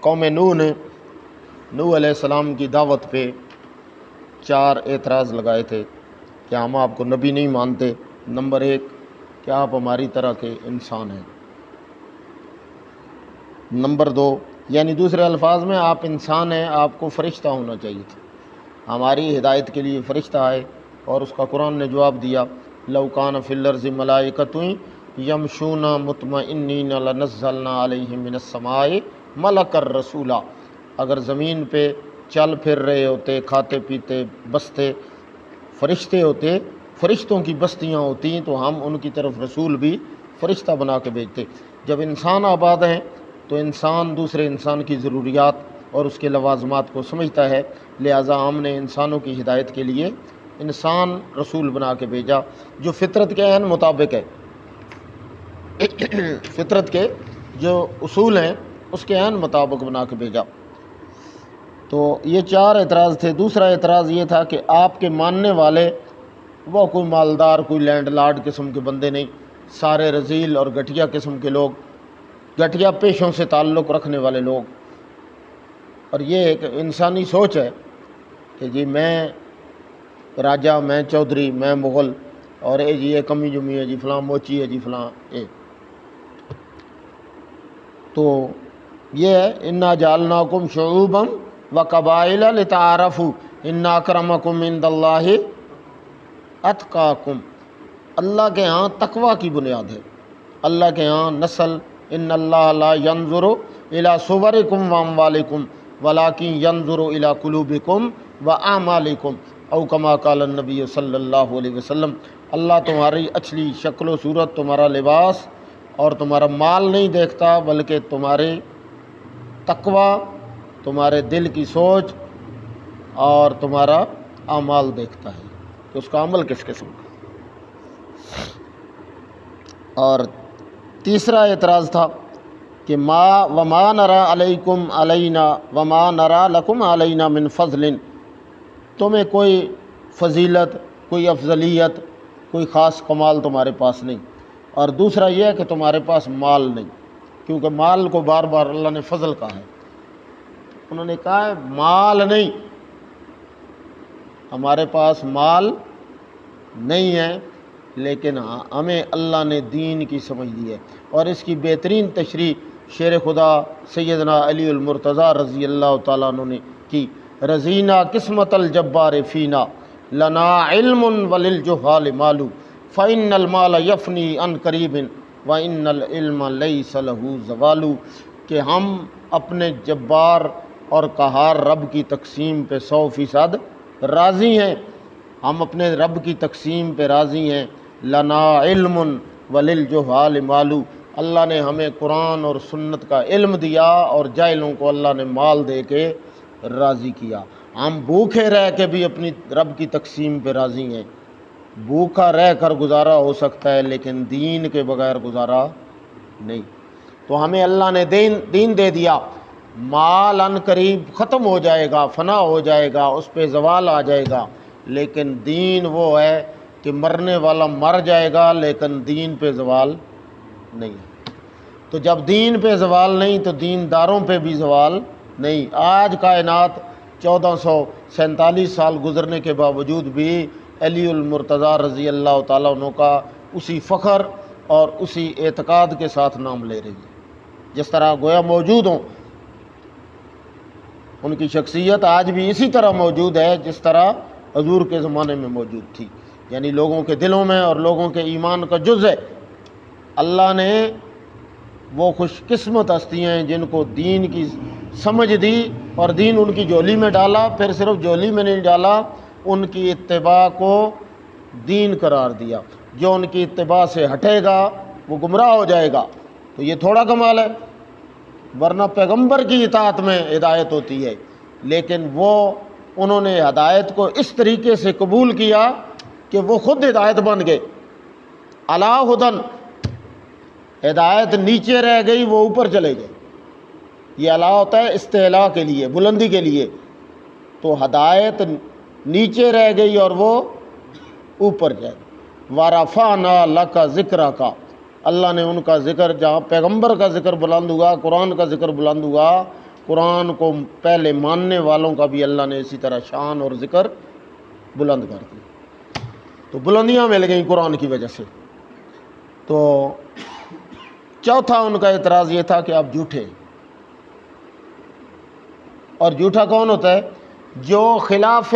قوم نوح نے نوح علیہ السلام کی دعوت پہ 4 اعتراض لگائے تھے کہ ہم آپ کو نبی نہیں مانتے، نمبر 1 کہ آپ ہماری طرح کے انسان ہیں، نمبر 2 یعنی دوسرے الفاظ میں آپ انسان ہیں، آپ کو فرشتہ ہونا چاہیے تھا، ہماری ہدایت کے لیے فرشتہ آئے، اور اس کا قرآن نے جواب دیا لو کان فی الارض ملائکۃ یمشون مطمئنین لنزلنا علیہم من السماء ملکا رسولا، اگر زمین پہ چل پھر رہے ہوتے، کھاتے پیتے بستے فرشتے ہوتے، فرشتوں کی بستیاں ہوتی تو ہم ان کی طرف رسول بھی فرشتہ بنا کے بھیجتے۔ جب انسان آباد ہیں تو انسان دوسرے انسان کی ضروریات اور اس کے لوازمات کو سمجھتا ہے، لہٰذا ہم نے انسانوں کی ہدایت کے لیے انسان رسول بنا کے بھیجا جو فطرت کے عین مطابق ہے، فطرت کے جو اصول ہیں اس کے عین مطابق بنا کے بھیجا۔ تو یہ 4 اعتراض تھے۔ دوسرا اعتراض یہ تھا کہ آپ کے ماننے والے وہ کوئی مالدار، کوئی لینڈ لارڈ قسم کے بندے نہیں، سارے رذیل اور گھٹیا قسم کے لوگ، گھٹیا پیشوں سے تعلق رکھنے والے لوگ۔ اور یہ ایک انسانی سوچ ہے کہ جی میں راجہ، میں چودھری، میں مغل، اور جی یہ کمی جمی ہے، جی فلاں موچی ہے، جی فلاں تو یہ ہے انا جعلناکم شعوبا وقبائل لتعارفوا ان اکرمکم عند اللہ اتقاکم، اللہ کے ہاں تقوی کی بنیاد ہے، اللہ کے ہاں نسل، ان اللہ لا ينظر الى صورکم واموالکم ولکن ينظر الى قلوبکم واعمالکم او کما قال النبی صلی اللہ علیہ وسلم، اللہ تمہاری اچھلی شکل و صورت، تمہارا لباس اور تمہارا مال نہیں دیکھتا، بلکہ تمہارے تقوی، تمہارے دل کی سوچ اور تمہارا اعمال دیکھتا ہے کہ اس کا عمل کس قسم کا۔ اور تیسرا اعتراض تھا کہ وما نرى علیکم علینا وما نرى لکم علینا من فضل، تمہیں کوئی فضیلت، کوئی افضلیت، کوئی خاص کمال تمہارے پاس نہیں، اور دوسرا یہ ہے کہ تمہارے پاس مال نہیں، کیونکہ مال کو بار بار اللہ نے فضل کہا ہے، انہوں نے کہا ہے مال نہیں، ہمارے پاس مال نہیں ہے، لیکن ہمیں اللہ نے دین کی سمجھ دی ہے، اور اس کی بہترین تشریح شیر خدا سیدنا علی المرتضیٰ رضی اللہ تعالیٰ عنہ نے کی، رضینا قسمت الجبار فینا لنا علم وللجہال مال فإن المال یفنی عن قریب وإن العلم لیس له زوال، کہ ہم اپنے جبار اور قہار رب کی تقسیم پہ 100% راضی ہیں، ہم اپنے رب کی تقسیم پہ راضی ہیں، لنا علم وللجہال مال، اللہ نے ہمیں قرآن اور سنت کا علم دیا اور جاہلوں کو اللہ نے مال دے کے راضی کیا، ہم بھوکے رہ کے بھی اپنی رب کی تقسیم پہ راضی ہیں، بھوکا رہ کر گزارا ہو سکتا ہے لیکن دین کے بغیر گزارا نہیں، تو ہمیں اللہ نے دین دے دیا، مال ان قریب ختم ہو جائے گا، فنا ہو جائے گا، اس پہ زوال آ جائے گا، لیکن دین وہ ہے کہ مرنے والا مر جائے گا لیکن دین پہ زوال نہیں ہے۔ تو جب دین پہ زوال نہیں تو دین داروں پہ بھی زوال نہیں۔ آج کائنات 1447 سال گزرنے کے باوجود بھی علی المرتضیٰ رضی اللہ تعالیٰ عنہ کا اسی فخر اور اسی اعتقاد کے ساتھ نام لے رہی ہے، جس طرح گویا موجود ہوں، ان کی شخصیت آج بھی اسی طرح موجود ہے جس طرح حضور کے زمانے میں موجود تھی، یعنی لوگوں کے دلوں میں اور لوگوں کے ایمان کا جز ہے۔ اللہ نے وہ خوش قسمت ہستیاں ہیں جن کو دین کی سمجھ دی اور دین ان کی جھولی میں ڈالا، پھر صرف جھولی میں نہیں ڈالا، ان کی اتباع کو دین قرار دیا، جو ان کی اتباع سے ہٹے گا وہ گمراہ ہو جائے گا۔ تو یہ تھوڑا کمال ہے، ورنہ پیغمبر کی اطاعت میں ہدایت ہوتی ہے، لیکن انہوں نے ہدایت کو اس طریقے سے قبول کیا کہ وہ خود ہدایت بن گئے۔ علی ہدن، ہدایت نیچے رہ گئی، وہ اوپر چلے گئے۔ یہ علا ہوتا ہے استعلاء کے لیے، بلندی کے لیے، تو ہدایت نیچے رہ گئی اور وہ اوپر جائے۔ وَرَفَعْنَا لَكَ ذِكْرَكَ، اللہ نے ان کا ذکر، جہاں پیغمبر کا ذکر بلند ہوا، قرآن کا ذکر بلند ہوا، قرآن کو پہلے ماننے والوں کا بھی اللہ نے اسی طرح شان اور ذکر بلند کر دی، تو بلندیاں مل گئیں قرآن کی وجہ سے۔ تو چوتھا ان کا اعتراض یہ تھا کہ آپ جھوٹے، اور جھوٹا کون ہوتا ہے؟ جو خلاف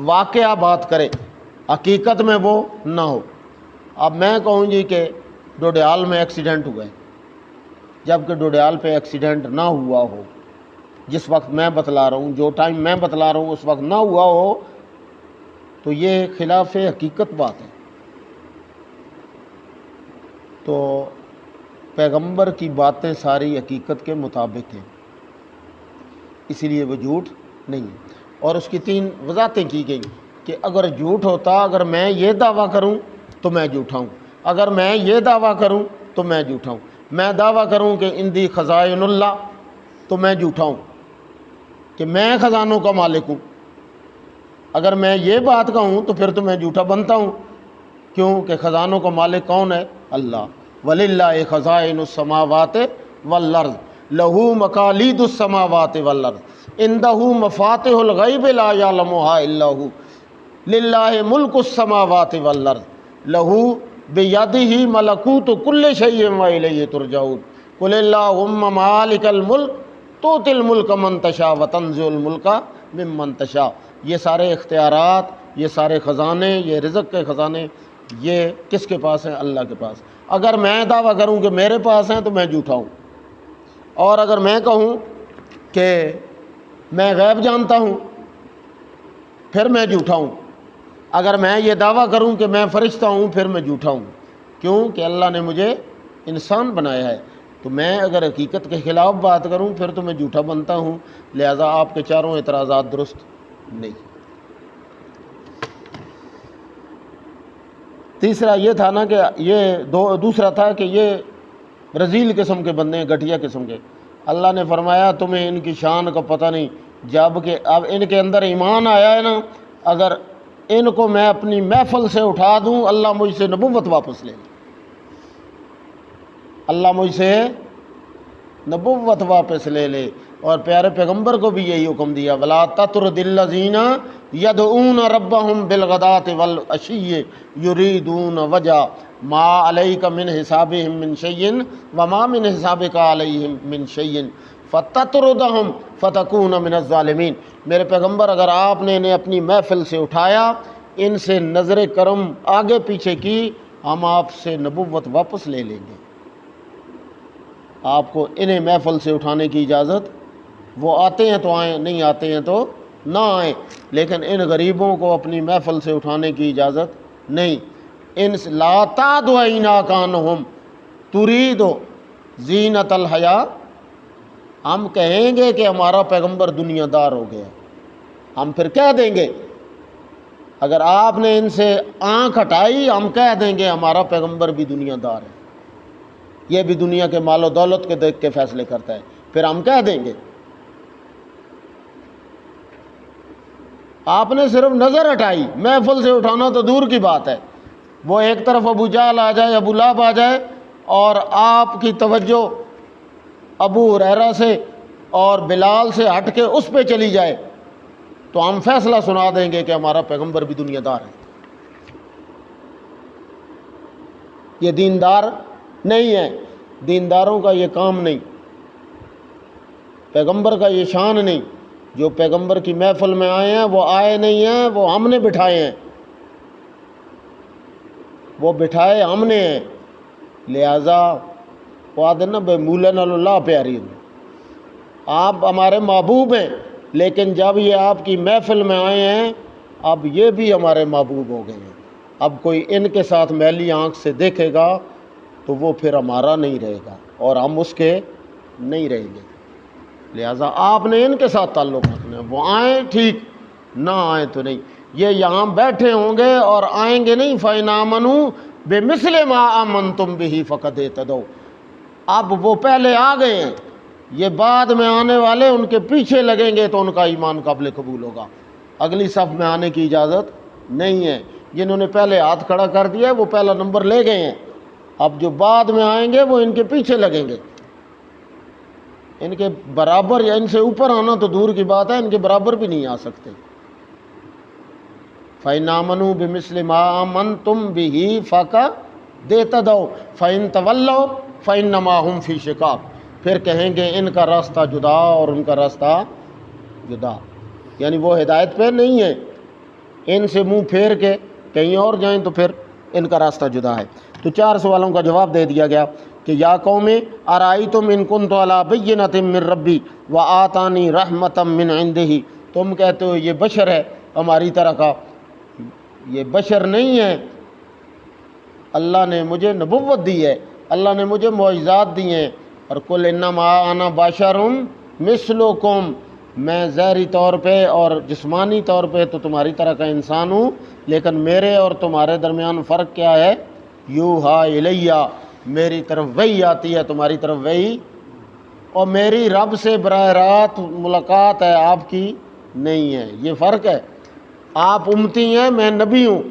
واقعہ بات کرے، حقیقت میں وہ نہ ہو۔ اب میں کہوں جی کہ ڈوڈیال میں ایکسیڈنٹ ہوا ہے، جبکہ ڈوڈیال پہ ایکسیڈنٹ نہ ہوا ہو، جس وقت میں بتلا رہا ہوں، جو ٹائم میں بتلا رہا ہوں اس وقت نہ ہوا ہو، تو یہ خلاف حقیقت بات ہے۔ تو پیغمبر کی باتیں ساری حقیقت کے مطابق ہیں، اسی لیے وہ جھوٹ نہیں ہے۔ اور اس کی 3 وضاحتیں کی گئیں کہ اگر جھوٹ ہوتا، اگر میں یہ دعویٰ کروں تو میں جھوٹا ہوں، اگر میں یہ دعویٰ کروں تو میں جھوٹا ہوں۔ میں دعویٰ کروں کہ اندی خزائن اللہ تو میں جھوٹا ہوں کہ میں خزانوں کا مالک ہوں۔ اگر میں یہ بات کہوں تو پھر تو میں جھوٹا بنتا ہوں، کیوں کہ خزانوں کا مالک کون ہے؟ اللہ۔ وَلِلَّهِ خَزَائِنُ السَّمَاوَاتِ وَالْأَرْضِ لَهُ مَقَالِيدُ السَّمَاوَاتِ وَالْأَرْضِ عِندَهُ مَفَاتِحُ الْغَيْبِ لَا يَعْلَمُهَا إِلَّا هُوَ لِلَّهِ مُلْكُ السَّمَاوَاتِ وَالْأَرْضِ لَهُ بِيَدِهِ مَلَكُوتُ كُلِّ شَيْءٍ وَإِلَيْهِ تُرْجَعُونَ قُلِ اللَّهُمَّ مَالِكَ الْمُلْكِ تُؤْتِي الْمُلْكَ مَن تَشَاءُ وَتَنزِعُ الْمُلْكَ مِمَّن تَشَاءُ۔ یہ سارے اختیارات، یہ سارے خزانے، یہ رزق کے خزانے، یہ کس کے پاس ہیں؟ اللہ کے پاس۔ اگر میں دعویٰ کروں کہ میرے پاس ہیں تو میں جھوٹا ہوں، اور اگر میں کہوں کہ میں غیب جانتا ہوں پھر میں جھوٹا ہوں۔ اگر میں یہ دعویٰ کروں کہ میں فرشتہ ہوں پھر میں جھوٹا ہوں، کیوں کہ اللہ نے مجھے انسان بنایا ہے۔ تو میں اگر حقیقت کے خلاف بات کروں پھر تو میں جھوٹا بنتا ہوں، لہذا آپ کے چاروں اعتراضات درست نہیں۔ تیسرا یہ تھا نا کہ دوسرا تھا کہ یہ رذیل قسم کے بندے ہیں، گھٹیا قسم کے۔ اللہ نے فرمایا تمہیں ان کی شان کا پتہ نہیں، جب کہ اب ان کے اندر ایمان آیا ہے نا، اگر ان کو میں اپنی محفل سے اٹھا دوں اللہ مجھ سے نبوت واپس لے لے، اللہ مجھ سے نبوت واپس لے لے۔ اور پیارے پیغمبر کو بھی یہی حکم دیا، وَلَا تَطْرُدِ الَّذِينَ يَدْعُونَ رَبَّهُمْ بِالْغَدَاةِ وَالْعَشِيِّ يُرِيدُونَ وَجْهَهُ مَا عَلَيْكَ مِنْ حِسَابِهِمْ مِنْ شَيْءٍ وَمَا مِنْ حِسَابِكَ عَلَيْهِمْ مِنْ شَيْءٍ فَتَطْرُدَهُمْ فَتَكُونَ مِنَ الظَّالِمِينَ۔ میرے پیغمبر اگر آپ نے انہیں اپنی محفل سے اٹھایا، ان سے نظر کرم آگے پیچھے کی، ہم آپ سے نبوت واپس لے لیں گے۔ آپ کو انہیں محفل سے اٹھانے کی اجازت، وہ آتے ہیں تو آئیں، نہیں آتے ہیں تو نہ آئیں، لیکن ان غریبوں کو اپنی محفل سے اٹھانے کی اجازت نہیں۔ ان لا تعدو عیناک عنہم ترید زینت الحیاۃ، ہم کہیں گے کہ ہمارا پیغمبر دنیا دار ہو گیا، ہم پھر کہہ دیں گے، اگر آپ نے ان سے آنکھ ہٹائی ہم کہہ دیں گے ہمارا پیغمبر بھی دنیا دار ہے، یہ بھی دنیا کے مال و دولت کے دیکھ کے فیصلے کرتا ہے، پھر ہم کہہ دیں گے۔ آپ نے صرف نظر ہٹائی، محفل سے اٹھانا تو دور کی بات ہے، وہ ایک طرف ابو جہل آ جائے، ابو لہب آ جائے، اور آپ کی توجہ ابو ہریرہ سے اور بلال سے ہٹ کے اس پہ چلی جائے تو ہم فیصلہ سنا دیں گے کہ ہمارا پیغمبر بھی دنیا دار ہے۔ یہ دیندار نہیں ہے، دینداروں کا یہ کام نہیں، پیغمبر کا یہ شان نہیں۔ جو پیغمبر کی محفل میں آئے ہیں وہ آئے نہیں ہیں، وہ ہم نے بٹھائے ہیں، وہ بٹھائے ہم نے ہیں، لہذا وہ آدھے نا بے مولن اللہ پیاری، آپ ہمارے محبوب ہیں، لیکن جب یہ آپ کی محفل میں آئے ہیں اب یہ بھی ہمارے محبوب ہو گئے ہیں، اب کوئی ان کے ساتھ میلی آنکھ سے دیکھے گا تو وہ پھر ہمارا نہیں رہے گا اور ہم اس کے نہیں رہیں گے، لہٰذا آپ نے ان کے ساتھ تعلق رکھنا ہے، وہ آئیں ٹھیک، نہ آئیں تو نہیں۔ یہ یہاں بیٹھے ہوں گے اور آئیں گے نہیں، فَإِنْ آمَنُوا بِمِثْلِ مَا آمَنْتُمْ بِهِ فَقَدْ اهْتَدَوْا، اب وہ پہلے آ گئے ہیں، یہ بعد میں آنے والے ان کے پیچھے لگیں گے تو ان کا ایمان قابل قبول ہوگا، اگلی صف میں آنے کی اجازت نہیں ہے۔ جنہوں نے پہلے ہاتھ کھڑا کر دیا ہے وہ پہلا نمبر لے گئے ہیں، اب جو بعد میں آئیں گے وہ ان کے پیچھے لگیں گے۔ ان کے برابر یا ان سے اوپر آنا تو دور کی بات ہے، ان کے برابر بھی نہیں آ سکتے۔ فَإِنْ آمَنُوا بِمِثْلِ مَا آمَنْتُمْ بِهِ فَقَدِ فَإِنْ تَوَلَّوْا فَإِنَّمَا هُمْ فِي شِقَاقٍ، پھر کہیں گے ان کا راستہ جدا اور ان کا راستہ جدا، یعنی وہ ہدایت پہ نہیں ہے، ان سے منہ پھیر کے کہیں اور جائیں تو پھر ان کا راستہ جدا ہے۔ تو 4 سوالوں کا جواب دے دیا گیا کہ یا قوم ارائیتم ان کنت علی بینۃ من ربی وآتانی رحمۃ من عندہ، تم کہتے ہو یہ بشر ہے ہماری طرح کا، یہ بشر نہیں ہے، اللہ نے مجھے نبوت دی ہے، اللہ نے مجھے معجزات دی ہیں، اور قل انما انا بشر مثلکم، میں ظاہری طور پہ اور جسمانی طور پہ تو تمہاری طرح کا انسان ہوں، لیکن میرے اور تمہارے درمیان فرق کیا ہے؟ یوحا الیہ، میری طرف وحی آتی ہے، تمہاری طرف وحی، اور میری رب سے براہ راست ملاقات ہے، آپ کی نہیں ہے، یہ فرق ہے۔ آپ امتی ہیں، میں نبی ہوں،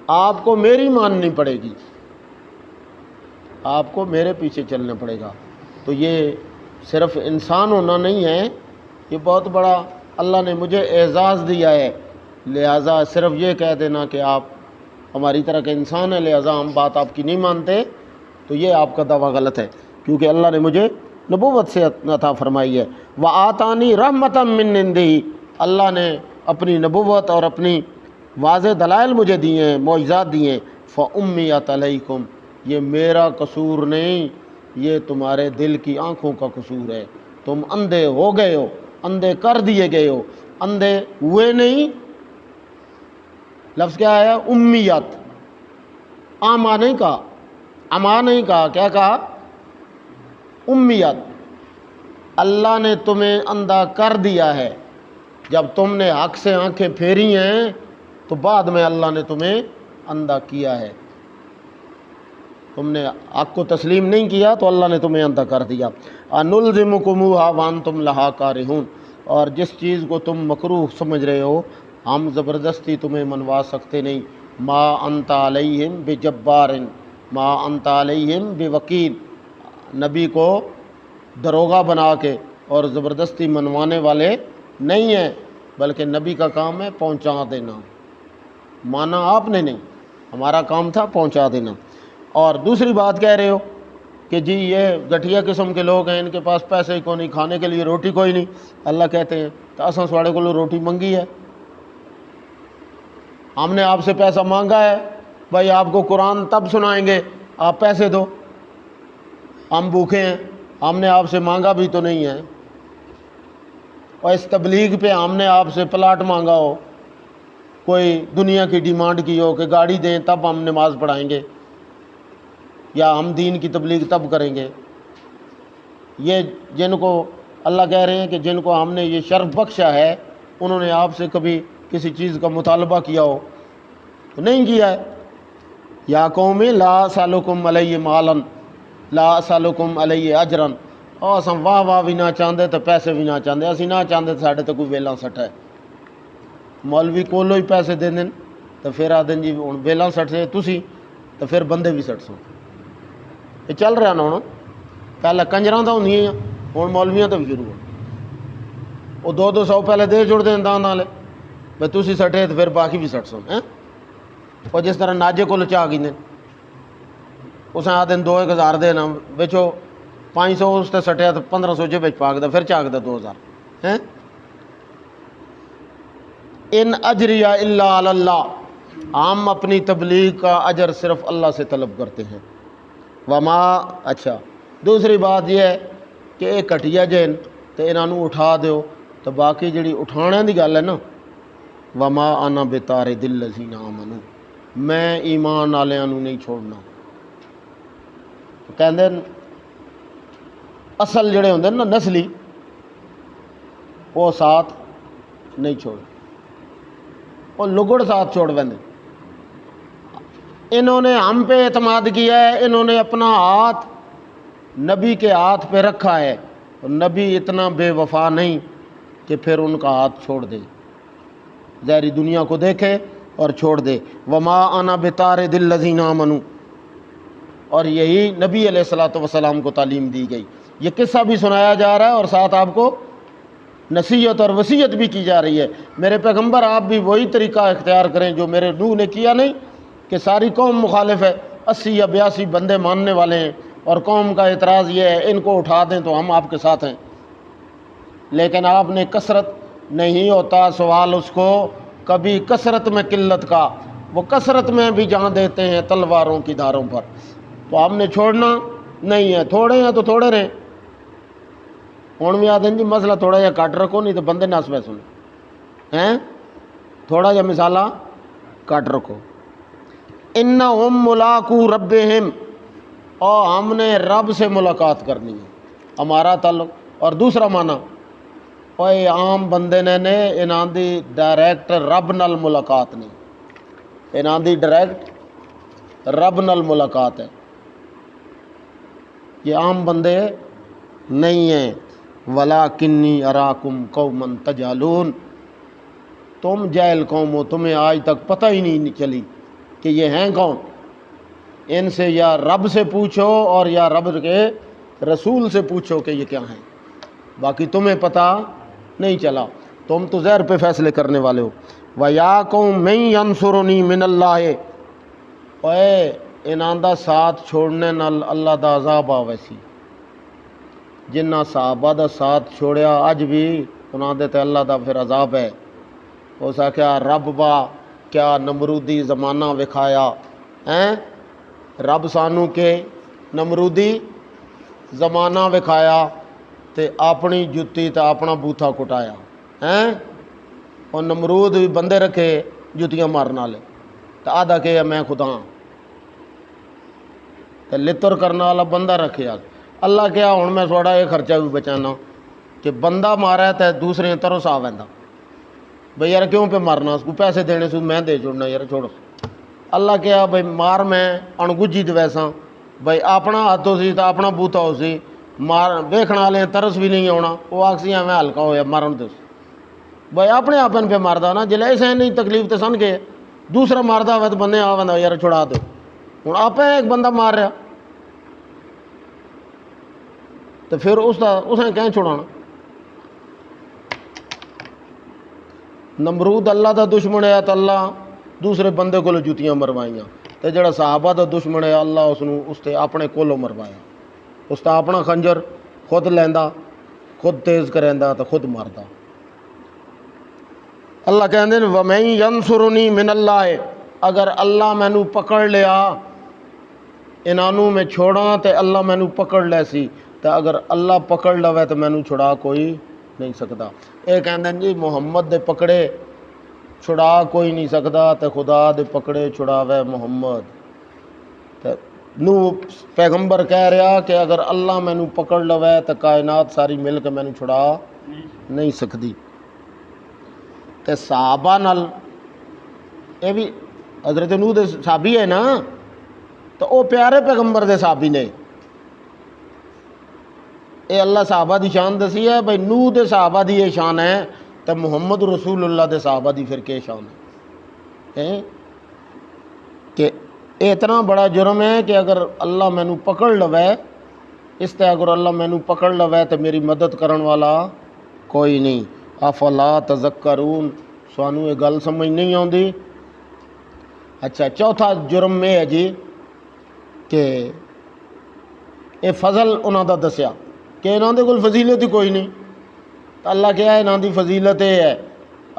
آپ کو میری ماننی پڑے گی، آپ کو میرے پیچھے چلنا پڑے گا۔ تو یہ صرف انسان ہونا نہیں ہے، یہ بہت بڑا اللہ نے مجھے اعزاز دیا ہے، لہٰذا صرف یہ کہہ دینا کہ آپ ہماری طرح کے انسان ہیں لہٰذا ہم بات آپ کی نہیں مانتے، تو یہ آپ کا دعویٰ غلط ہے، کیونکہ اللہ نے مجھے نبوت سے عطا فرمائی ہے۔ وَآتَانِي رَحْمَةً مِّن عِندِهِ، اللہ نے اپنی نبوت اور اپنی واضح دلائل مجھے دیے ہیں، معجزات دیے ہیں۔ فَأُمِّيَتْ عَلَيْكُمْ، یہ میرا قصور نہیں، یہ تمہارے دل کی آنکھوں کا قصور ہے، تم اندھے ہو گئے ہو، اندھے کر دیے گئے ہو، اندھے ہوئے نہیں۔ لفظ کیا آیا؟ امیت، آما نہیں کہا، اما نہیں کہا، کیا کہا؟ امیت، اللہ نے تمہیں اندھا کر دیا ہے، جب تم نے حق سے آنکھیں پھیری ہیں تو بعد میں اللہ نے تمہیں اندھا کیا ہے، تم نے حق کو تسلیم نہیں کیا تو اللہ نے تمہیں اندھا کر دیا۔ انلزمکموہا وانتم لہا کارہون، اور جس چیز کو تم مکروہ سمجھ رہے ہو ہم زبردستی تمہیں منوا سکتے نہیں۔ ما انت علیہم بجبار، ما انت علیہم بوکیل، نبی کو دروغہ بنا کے اور زبردستی منوانے والے نہیں ہیں، بلکہ نبی کا کام ہے پہنچا دینا، مانا آپ نے نہیں، ہمارا کام تھا پہنچا دینا۔ اور دوسری بات کہہ رہے ہو کہ جی یہ گٹھیا قسم کے لوگ ہیں، ان کے پاس پیسے ہی کوئی نہیں، کھانے کے لیے روٹی کوئی نہیں، اللہ کہتے ہیں تو اساں سواڑے کو روٹی منگی ہے، ہم نے آپ سے پیسہ مانگا ہے، بھائی آپ کو قرآن تب سنائیں گے آپ پیسے دو، ہم بھوکے ہیں، ہم نے آپ سے مانگا بھی تو نہیں ہے، اور اس تبلیغ پہ ہم نے آپ سے پلاٹ مانگا ہو، کوئی دنیا کی ڈیمانڈ کی ہو کہ گاڑی دیں تب ہم نماز پڑھائیں گے یا ہم دین کی تبلیغ تب کریں گے، یہ جن کو اللہ کہہ رہے ہیں کہ جن کو ہم نے یہ شرف بخشا ہے انہوں نے آپ سے کبھی کسی چیز کا مطالبہ کیا ہو تو نہیں کیا ہے۔ یا قوم لا اسالکم علیہ مالا لا اسالکم علیہ اجرا، اور اساں واہ واہ بھی نہ چاہتے تو پیسے بھی نہ چاہتے، اسی نہ چاہتے تو ساڈے تو کوئی ویلا سٹ ہے، مولوی کولو ہی پیسے دے دیں تو پھر آدھیں جی ہوں ویلا سٹ سے تسی تو پھر بندے بھی سٹ سو، یہ چل رہا نا ہوں، پہلے کنجراں تو ہوندیاں ہوں مولویاں تو بھی شروع ہو، وہ 200 پہلے دے جڑتے ہیں دان والے بھائی تسی سٹے تو پھر باقی بھی سٹ سو ہیں، اور جس طرح ناجے کو لچا گئی اس آ دن 2000 دینا بچو 500 اس تے سٹیا تو 1500 جے بچ پاک دا پھر چاک دا 2000 ہیں۔ ان اجریہ الا علی اللہ، ہم اپنی تبلیغ کا اجر صرف اللہ سے طلب کرتے ہیں۔ وما، اچھا دوسری بات یہ ہے کہ یہ کٹیا جین تو انہوں اٹھا دیو، تو باقی جڑی اٹھانے دی گل ہے نا، وما انا بطارد الذین آمنوا، میں ایمان والوں نہیں چھوڑنا، کہندے اصل جڑے ہوندے نا نسلی وہ ساتھ نہیں چھوڑ، وہ لگڑ ساتھ چھوڑ بندے، انہوں نے ہم پہ اعتماد کیا ہے، انہوں نے اپنا ہاتھ نبی کے ہاتھ پہ رکھا ہے، اور نبی اتنا بے وفا نہیں کہ پھر ان کا ہاتھ چھوڑ دے، ظاہری دنیا کو دیکھے اور چھوڑ دے۔ وما انا بطارد الذین آمنوا، اور یہی نبی علیہ الصلوۃ والسلام کو تعلیم دی گئی۔ یہ قصہ بھی سنایا جا رہا ہے اور ساتھ آپ کو نصیحت اور وصیت بھی کی جا رہی ہے۔ میرے پیغمبر آپ بھی وہی طریقہ اختیار کریں جو میرے نوح نے کیا، نہیں کہ ساری قوم مخالف ہے، 80 یا 82 بندے ماننے والے ہیں اور قوم کا اعتراض یہ ہے ان کو اٹھا دیں تو ہم آپ کے ساتھ ہیں۔ لیکن آپ نے کثرت نہیں ہوتا سوال اس کو کبھی کثرت میں قلت کا، وہ کثرت میں بھی جان دیتے ہیں تلواروں کی دھاروں پر، تو ہم نے چھوڑنا نہیں ہے۔ تھوڑے ہیں تو تھوڑے رہیں، ہوں بھی آدھے جی مسئلہ تھوڑا جہا کٹ رکھو نہیں تو بندے نس پہ سنے ہیں، تھوڑا جہا مثالہ کٹ رکھو۔ انہم ملاقو ربہم، اور ہم نے رب سے ملاقات کرنی ہے، ہمارا تعلق۔ اور دوسرا معنی اوے عام بندے نے انہاں دی ڈائریکٹ رب نال ملاقات نہیں، انہاں دی ڈائریکٹ رب نال ملاقات ہے، یہ عام بندے نہیں ہیں۔ وَلَٰكِنِّي أَرَاكُمْ قَوْمًا تَجْهَلُونَ، تم جاہل قوم ہو، تمہیں آج تک پتہ ہی نہیں چلی کہ یہ ہیں کون۔ ان سے یا رب سے پوچھو اور یا رب کے رسول سے پوچھو کہ یہ کیا ہیں، باقی تمہیں پتہ نہیں چلا، تم تو زہر پہ فیصلے کرنے والے ہو۔ وَيَا قَوْمَ مَن يَنصُرُنِي مِنَ اللَّهِ، اوے انہاں دا ساتھ چھوڑنے نال اللہ دا عذاب آوے سی، جنہ صحابہ دا ساتھ چھوڑیا اج بھی انہاں دے تے اللہ دا پھر عذاب ہے۔ ہو سکیا رب با کیا نمرودی زمانہ وکھایا ہیں، رب سانو کے نمرودی زمانہ وکھایا تے اپنی جتی تے اپنا بوتھا کٹایا ہیں، اور نمرود بھی بندے رکھے جتیاں مارن والے تے آدھا کہ میں خدا ہاں، تے لتر کرنے والا بندہ رکھے اللہ کیا ہوں میں تھوڑا یہ خرچہ بھی بچانا کہ بندہ مارا ہے تے دوسرے ترس آ ویندا بھئی یار کیوں پہ مارنا، اس کو پیسے دینے سے میں دے چھوڑنا یار چھوڑو۔ اللہ کیا بھئی مار میں اڑگجی تو ویسا بھئی اپنا ہاتھ ہو سی تو اپنا بوتھا ہو سی، مار ویکھن والے ترس بھی نہیں آنا، وہ آخسی میں ہلکا ہویا مارن دو بھئی اپنے آپن پہ ماردا نا، جلے ایسے نہیں تکلیف تے سن کے دوسرا ماردا ہوئے تو بندے آ ویندا یار چھڑا دو، ہوں آپ ایک بندہ مار رہا تو پھر اس نے کہیں چھڑانا۔ نمرود اللہ دا دشمن ہے تو اللہ دوسرے بندے کو جوتیاں مروائیاں، تے جڑا صحابہ دا دشمن ہے اللہ اس تے اپنے کولو مروایا، اس تا اپنا خنجر خود لیندا، خود تیز کریندا تو خود ماردا۔ اللہ کہندے وَمَن يَنصُرُنِي مِنَ اللَّهِ، اگر اللہ مینوں پکڑ لیا انہوں میں چھوڑا تے اللہ مینوں پکڑ لے سی، تے اگر اللہ پکڑ لوے تو مینوں چھڑا کوئی نہیں سکتا۔ یہ کہندے جی محمد دے پکڑے چھڑا کوئی نہیں سکتا تے خدا دے پکڑے چھڑاوے محمد۔ تے نو پیغمبر کہہ رہا کہ اگر اللہ مینوں پکڑ لوے تو کائنات ساری مل کے مینوں چھڑا نہیں سکتی۔ تے صحابہ نال یہ بھی حضرت نوح دے صحابی ہے نا، تو وہ پیارے پیغمبر دے صحابی نے، اے اللہ صحابہ دی شان دسی ہے بھئی نوح دے صحابہ دی یہ شان ہے تو محمد رسول اللہ دے صحابہ دی پھر کے شان ہے کہ اتنا بڑا جرم ہے کہ اگر اللہ مینوں پکڑ لوے اس تے اگر اللہ مینوں پکڑ لوے تو میری مدد کرن والا کوئی نہیں۔ افلا تذکرون، سانو یہ گل سمجھ نہیں آندی۔ اچھا چوتھا جرم یہ ہے جی کہ یہ فضل انہوں دا دسیا کہ انہوں دے کوئی فضیلت ہی کوئی نہیں، تو اللہ کیا ہے انہوں دی فضیلت یہ ہے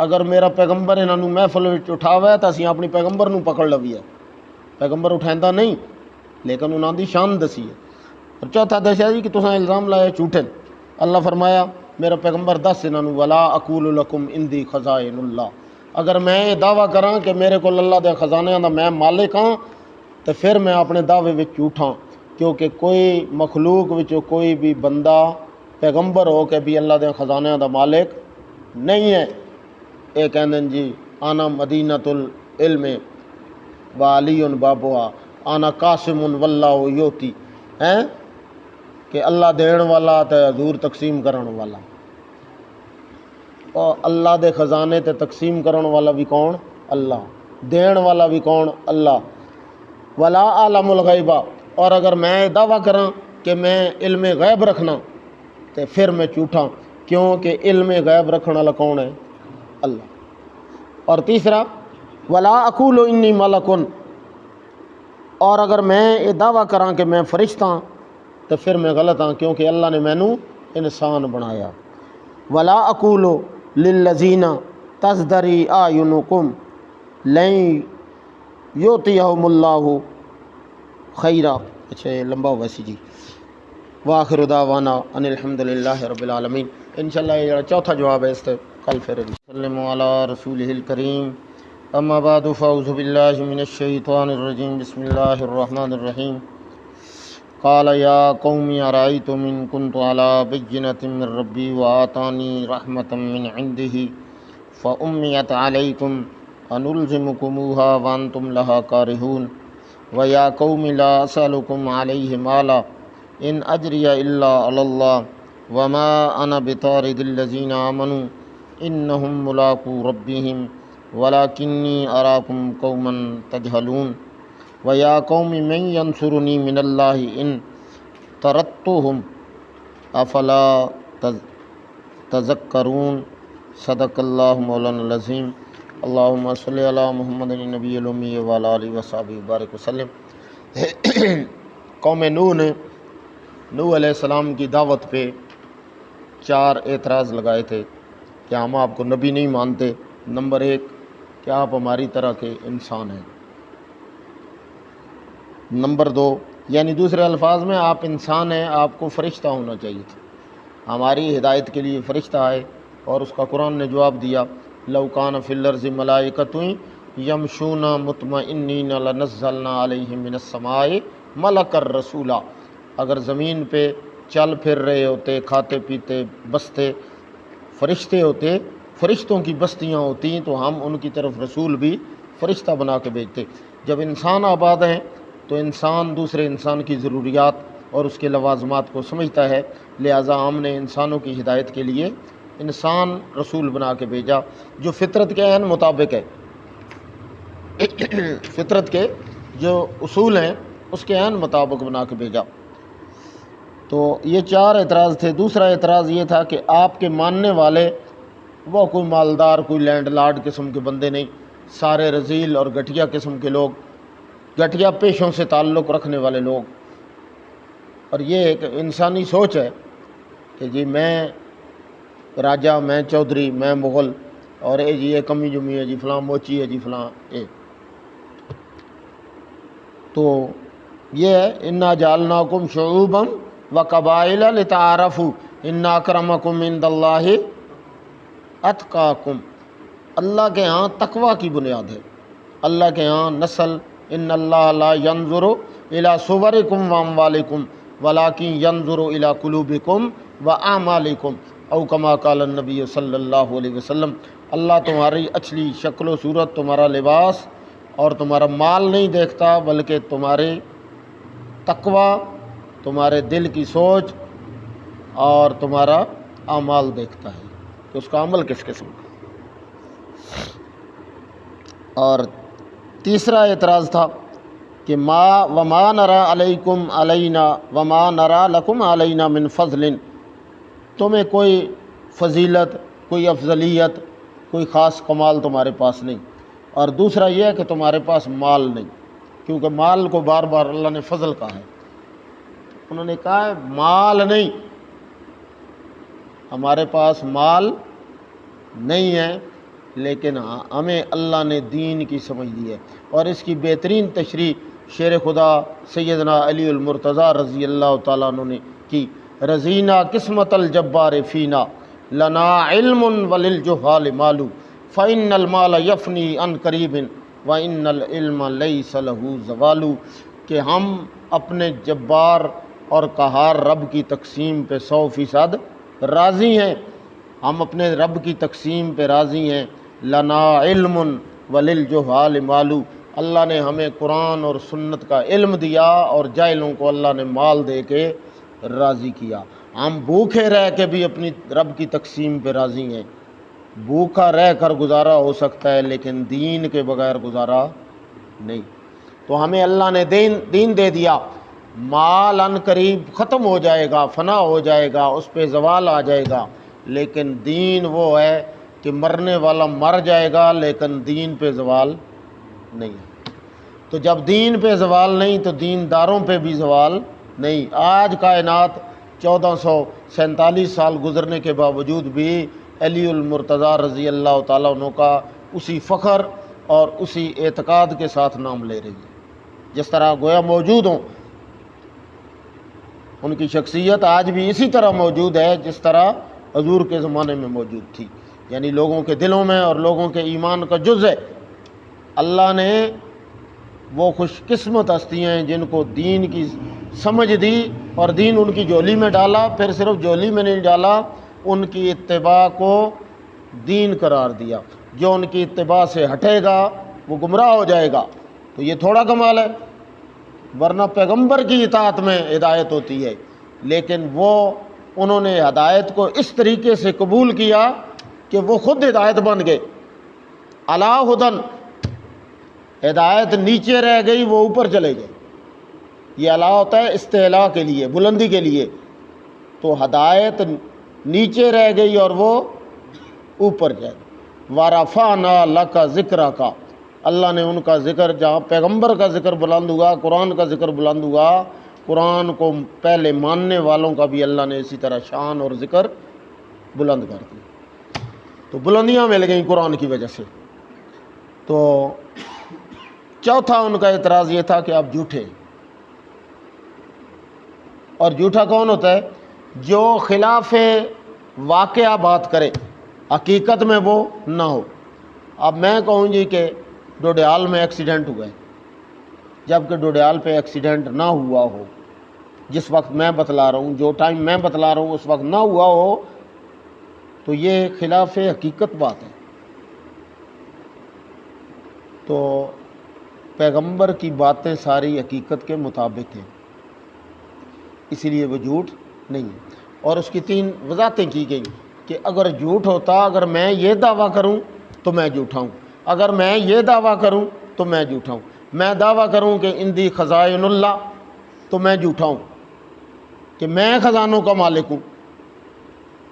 اگر میرا پیغمبر انہوں محفل اٹھاوے تو اسی اپنی پیغمبر نو پکڑ لویے، پیغمبر اٹھائندہ نہیں لیکن انہوں دی شان دسی ہے۔ اور چوتھا دسیا جی کہ تساں الزام لائے جھوٹے، اللہ فرمایا میرا پیغمبر دس انہوں ولا اقول لکم اندی خزائن اللہ، اگر میں یہ دعویٰ کراں کہ میرے کو اللہ دے خزانے دا میں مالک ہاں تو پھر میں اپنے دعوے وچ جھوٹاں، کیونکہ کوئی مخلوق وچوں کوئی بھی بندہ پیغمبر ہو کہ بھی اللہ دے خزانے دا مالک نہیں ہے۔ یہ کہندے جی آنا مدینۃ العلم وعلی بابها آنا قاسم واللہ یوتی، ہیں کہ اللہ دین والا تے حضور تقسیم کرن والا، اور اللہ دے خزانے تے تقسیم کرن والا بھی کون؟ اللہ، دین والا بھی کون؟ اللہ۔ ولا عالم الغیبہ، اور اگر میں دعویٰ کراں کہ کہ میں علم غیب رکھنا تو پھر میں جھوٹا، کیونکہ علم غیب رکھنے والا کون ہے؟ اللہ۔ اور تیسرا ولا اقول انی ملکن، اور اگر میں یہ دعویٰ کراں کہ میں فرشتہ ہاں تو پھر میں غلط ہاں، کیونکہ اللہ نے مینوں انسان بنایا۔ ولا اقول للذین تزدری اعینکم لن یؤتیہم اللہ خیرا۔ اچھا یہ لمبا ہوا سی جی۔ وآخر دعوانا ان الحمد للہ رب العالمین۔ انشاءاللہ یہ چوتھا جواب ہے اس سے کل پھر وسلم علی رسولہ الکریم۔ اما بعد فاعوذ باللہ من الشیطان الرجیم، بسم اللہ الرحمن الرحیم۔ قال یا قوم ارأیتم ان کنت علی بینۃ من ربی وآتانی رحمۃ من عنده فأمیت علیکم انلزمکموہا وانتم لہا کارہون ویا قوم لا اسألکم علیہ مالا ان اجری الا علی اللہ وما انا بطارد الذین آمنوا انہم ملاقو ربہم ولکنی اراکم قوما تجہلون ویا قوم من ینصرنی من اللہ ان طردتہم افلا تذکرون۔ صدق اللہ مولانا العظیم۔ اللہم صلی علی محمد النبی الامی وعلی آلہ وصحبہ وبارک وسلم۔ قوم نوح نے نوح علیہ السلام کی دعوت پہ 4 اعتراض لگائے تھے کہ ہم آپ کو نبی نہیں مانتے۔ نمبر 1 کہ آپ ہماری طرح کے انسان ہیں۔ نمبر 2 یعنی دوسرے الفاظ میں آپ انسان ہیں، آپ کو فرشتہ ہونا چاہیے تھا، ہماری ہدایت کے لیے فرشتہ آئے، اور اس کا قرآن نے جواب دیا لو کان فی الارض ملائکۃ یمشون مطمئنین لنزلنا علیہم من السماء ملکا رسولا۔ اگر زمین پہ چل پھر رہے ہوتے، کھاتے پیتے بستے فرشتے ہوتے، فرشتوں کی بستیاں ہوتی تو ہم ان کی طرف رسول بھی فرشتہ بنا کے بھیجتے۔ جب انسان آباد ہیں تو انسان دوسرے انسان کی ضروریات اور اس کے لوازمات کو سمجھتا ہے، لہٰذا ہم نے انسانوں کی ہدایت کے لیے انسان رسول بنا کے بھیجا جو فطرت کے عین مطابق ہے، فطرت کے جو اصول ہیں اس کے عین مطابق بنا کے بھیجا۔ تو یہ 4 اعتراض تھے۔ دوسرا اعتراض یہ تھا کہ آپ کے ماننے والے وہ کوئی مالدار، کوئی لینڈ لارڈ قسم کے بندے نہیں، سارے رذیل اور گھٹیا قسم کے لوگ، گھٹیا پیشوں سے تعلق رکھنے والے لوگ۔ اور یہ ایک انسانی سوچ ہے کہ جی میں راجہ، میں چودھری، میں مغل، اور جی یہ کمی جمی ہے جی، فلاں موچی ہے جی، فلاں اے۔ تو یہ ہے انا جعلناکم شعوبا وقبائل لتعارفوا ان اکرمکم عند اللہ اتقاکم۔ اللہ کے ہاں تقوی کی بنیاد ہے، اللہ کے ہاں نسل۔ ان اللہ لا ينظر الى صورکم واموالکم ولکن ينظر الى قلوبکم واعمالکم او کما قال النبی صلی اللہ علیہ وسلم۔ اللہ تمہاری اچھلی شکل و صورت، تمہارا لباس اور تمہارا مال نہیں دیکھتا، بلکہ تمہارے تقوی، تمہارے دل کی سوچ اور تمہارا اعمال دیکھتا ہے کہ اس کا عمل کس قسم کا۔ اور تیسرا اعتراض تھا کہ وما نرى علیکم علینا وما نرى لکم علینا من فضل، تمہیں کوئی فضیلت، کوئی افضلیت، کوئی خاص کمال تمہارے پاس نہیں۔ اور دوسرا یہ ہے کہ تمہارے پاس مال نہیں، کیونکہ مال کو بار بار اللہ نے فضل کہا ہے۔ انہوں نے کہا ہے مال نہیں، ہمارے پاس مال نہیں ہے، لیکن ہمیں اللہ نے دین کی سمجھ دی ہے۔ اور اس کی بہترین تشریح شیر خدا سیدنا علی المرتضیٰ رضی اللہ تعالیٰ عنہ نے کی۔ رضینا قسمت الجبار فینا لنا علم وللجہال مال فإن المال یفنی عن قریب وإن العلم لیس له زوال، کہ ہم اپنے جبار اور قہار رب کی تقسیم پہ 100% راضی ہیں، ہم اپنے رب کی تقسیم پہ راضی ہیں۔ لنا علم وللجہال مال، اللہ نے ہمیں قرآن اور سنت کا علم دیا اور جاہلوں کو اللہ نے مال دے کے راضی کیا۔ ہم بھوکے رہ کے بھی اپنی رب کی تقسیم پہ راضی ہیں۔ بھوکا رہ کر گزارا ہو سکتا ہے لیکن دین کے بغیر گزارا نہیں۔ تو ہمیں اللہ نے دین دے دیا، مال ان قریب ختم ہو جائے گا، فنا ہو جائے گا، اس پہ زوال آ جائے گا، لیکن دین وہ ہے کہ مرنے والا مر جائے گا لیکن دین پہ زوال نہیں ہے۔ تو جب دین پہ زوال نہیں تو دینداروں پہ بھی زوال نہیں۔ آج کائنات 1447 سال گزرنے کے باوجود بھی علی المرتضیٰ رضی اللہ تعالیٰ عنہ کا اسی فخر اور اسی اعتقاد کے ساتھ نام لے رہی ہے، جس طرح گویا موجود ہوں۔ ان کی شخصیت آج بھی اسی طرح موجود ہے جس طرح حضور کے زمانے میں موجود تھی، یعنی لوگوں کے دلوں میں اور لوگوں کے ایمان کا جز ہے۔ اللہ نے وہ خوش قسمت ہستیاں ہیں جن کو دین کی سمجھ دی اور دین ان کی جولی میں ڈالا، پھر صرف جولی میں نہیں ڈالا، ان کی اتباع کو دین قرار دیا۔ جو ان کی اتباع سے ہٹے گا وہ گمراہ ہو جائے گا۔ تو یہ تھوڑا کمال ہے، ورنہ پیغمبر کی اطاعت میں ہدایت ہوتی ہے، لیکن انہوں نے ہدایت کو اس طریقے سے قبول کیا کہ وہ خود ہدایت بن گئے۔ علی ہدن، ہدایت نیچے رہ گئی، وہ اوپر چلے گئے۔ یہ علا ہوتا ہے استعلاء کے لیے، بلندی کے لیے، تو ہدایت نیچے رہ گئی اور وہ اوپر جائے۔ وَرَفَعْنَا لَكَ ذِكْرَكَ، اللہ نے ان کا ذکر، جہاں پیغمبر کا ذکر بلند ہوا، قرآن کا ذکر بلند ہوا، قرآن کو پہلے ماننے والوں کا بھی اللہ نے اسی طرح شان اور ذکر بلند کر دیا۔ تو بلندیاں مل گئیں قرآن کی وجہ سے۔ تو چوتھا ان کا اعتراض یہ تھا کہ آپ جھوٹے، اور جھوٹا کون ہوتا ہے؟ جو خلاف واقعہ بات کرے، حقیقت میں وہ نہ ہو۔ اب میں کہوں جی کہ ڈوڈیال میں ایکسیڈنٹ ہوا ہے، جبکہ ڈوڈیال پہ ایکسیڈنٹ نہ ہوا ہو، جس وقت میں بتلا رہا ہوں، جو ٹائم میں بتلا رہا ہوں اس وقت نہ ہوا ہو، تو یہ خلاف حقیقت بات ہے۔ تو پیغمبر کی باتیں ساری حقیقت کے مطابق ہیں، اسی لیے وہ جھوٹ نہیں ہے۔ اور اس کی 3 وضاحتیں کی گئیں کہ اگر جھوٹ ہوتا، اگر میں یہ دعویٰ کروں تو میں جھوٹا ہوں، اگر میں یہ دعویٰ کروں تو میں جھوٹا ہوں، میں دعویٰ کروں کہ اندی خزائن اللہ تو میں جھوٹا ہوں کہ میں خزانوں کا مالک ہوں،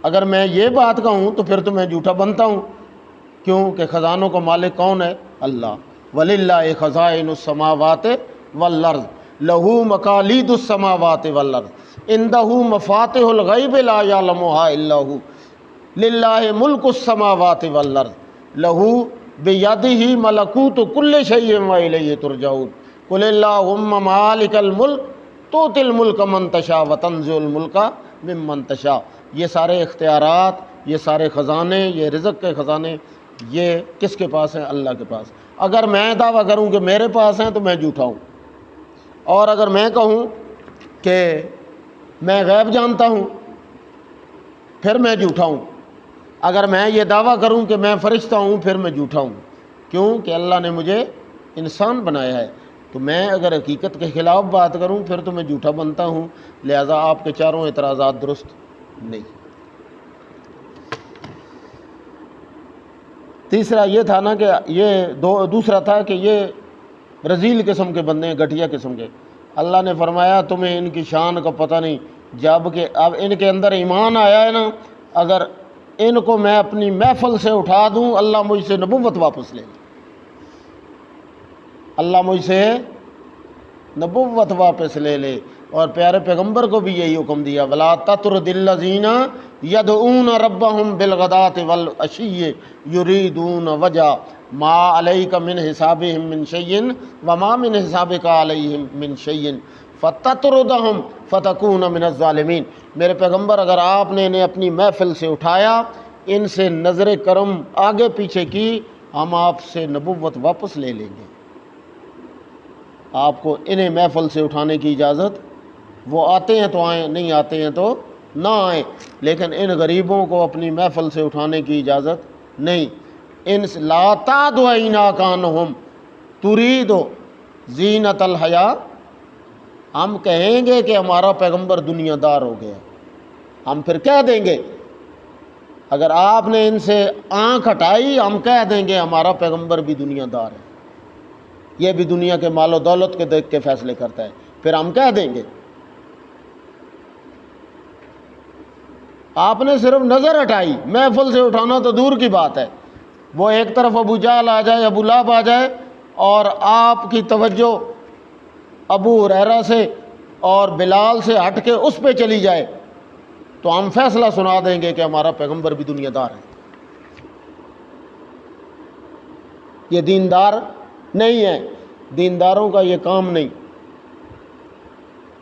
اگر میں یہ بات کہوں تو پھر تو میں جھوٹا بنتا ہوں۔ کیوں کہ خزانوں کا مالک کون ہے؟ اللہ۔ وَلِلَّهِ خَزَائِنُ السَّمَاوَاتِ وَالْأَرْضِ لَهُ مَقَالِيدُ السَّمَاوَاتِ وَالْأَرْضِ عِندَهُ مَفَاتِحُ الْغَيْبِ لَا يَعْلَمُهَا إِلَّا هُوَ لِلَّهِ مُلْكُ السَّمَاوَاتِ وَالْأَرْضِ لَهُ بِيَدِهِ مَلَكُوتُ كُلِّ شَيْءٍ وَإِلَيْهِ تُرْجَعُونَ قُلِ اللَّهُمَّ مَالِكَ الْمُلْكِ تُؤْتِي الْمُلْكَ مَن تَشَاءُ وَتَنزِعُ الْمُلْكَ مِمَّن تَشَاءُ۔ یہ سارے اختیارات، یہ سارے خزانے، یہ رزق کے خزانے، یہ کس کے پاس ہیں؟ اللہ کے پاس۔ اگر میں دعویٰ کروں کہ میرے پاس ہیں تو میں جھوٹا ہوں، اور اگر میں کہوں کہ میں غیب جانتا ہوں پھر میں جھوٹا ہوں، اگر میں یہ دعویٰ کروں کہ میں فرشتہ ہوں پھر میں جھوٹا ہوں۔ کیوں کہ اللہ نے مجھے انسان بنایا ہے، تو میں اگر حقیقت کے خلاف بات کروں پھر تو میں جھوٹا بنتا ہوں۔ لہٰذا آپ کے چاروں اعتراضات درست نہیں۔ تیسرا یہ تھا نا کہ دوسرا تھا کہ یہ رذیل قسم کے بندے ہیں، گھٹیا قسم کے۔ اللہ نے فرمایا تمہیں ان کی شان کا پتہ نہیں، جب کہ اب ان کے اندر ایمان آیا ہے نا، اگر ان کو میں اپنی محفل سے اٹھا دوں اللہ مجھ سے نبوت واپس لے لے، اللہ مجھ سے نبوت واپس لے لے۔ اور پیارے پیغمبر کو بھی یہی حکم دیا، وَلَا تَطْرُدِ الَّذِينَ يَدْعُونَ رَبَّهُمْ بِالْغَدَاةِ وَالْعَشِيِّ يُرِيدُونَ وَجْهَهُ مَا عَلَيْكَ مِنْ حِسَابِهِمْ مِنْ شَيْءٍ وَمَا مِنْ حِسَابِكَ عَلَيْهِمْ مِنْ شَيْءٍ فَتَطْرُدَهُمْ فَتَكُونَ مِنَ الظَّالِمِينَ۔ میرے پیغمبر اگر آپ نے انہیں اپنی محفل سے اٹھایا، ان سے نظر کرم آگے پیچھے کی، ہم آپ سے نبوت واپس لے لیں گے۔ آپ کو انہیں محفل سے اٹھانے کی اجازت، وہ آتے ہیں تو آئیں، نہیں آتے ہیں تو نہ آئیں، لیکن ان غریبوں کو اپنی محفل سے اٹھانے کی اجازت نہیں۔ ان لا تعدوا عیناک عنہم ترید زینت الحیاء، ہم کہیں گے کہ ہمارا پیغمبر دنیا دار ہو گیا، ہم پھر کہہ دیں گے، اگر آپ نے ان سے آنکھ ہٹائی ہم کہہ دیں گے ہمارا پیغمبر بھی دنیا دار ہے، یہ بھی دنیا کے مال و دولت کے دیکھ کے فیصلے کرتا ہے۔ پھر ہم کہہ دیں گے۔ آپ نے صرف نظر ہٹائی، محفل سے اٹھانا تو دور کی بات ہے، وہ ایک طرف ابو جہل آ جائے، ابو لہب آ جائے، اور آپ کی توجہ ابو ہریرہ سے اور بلال سے ہٹ کے اس پہ چلی جائے، تو ہم فیصلہ سنا دیں گے کہ ہمارا پیغمبر بھی دنیا دار ہے۔ یہ دیندار نہیں ہے، دینداروں کا یہ کام نہیں،